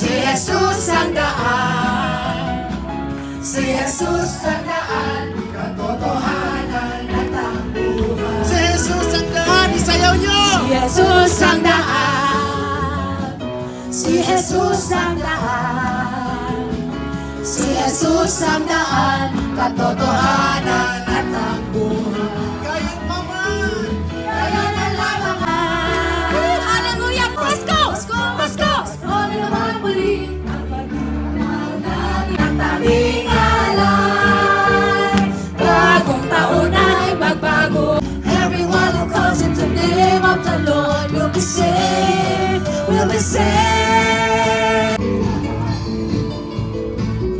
Si Jesus ang daan, si Jesus ang daan, katotohanan at ang buhay. Si Jesus ang daan, isayaw nyo! Si Jesus ang daan, si Jesus ang daan, si Jesus ang daan, katotohanan at ang buhay. Kahit mama! Kaya na lamang hallelujah! Pasko! Pasko! Ano naman muli ang pagmamahal natin ang tanging alay. Bagong taon ay magbago. Everyone who comes into the name of the Lord will be saved, will be saved.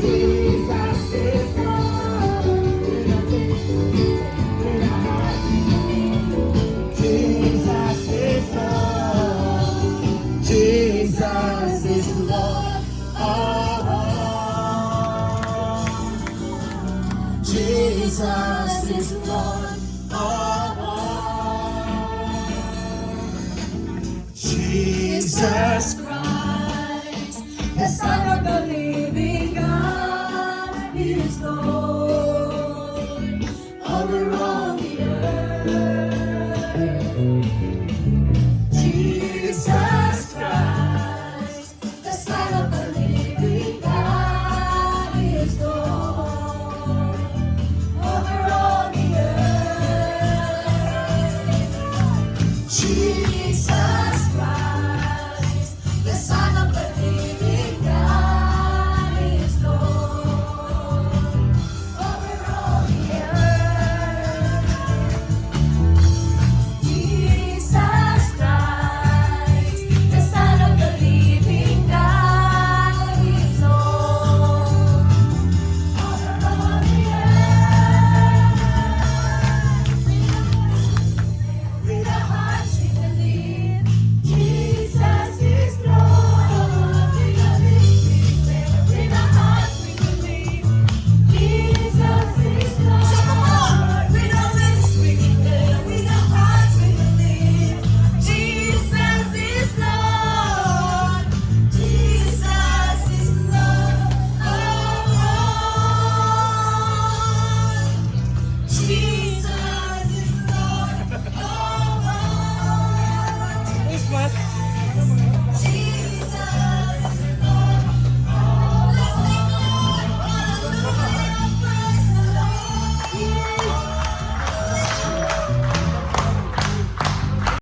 Jesus is Jesus is Lord. Jesus is Lord. Jesus Christ.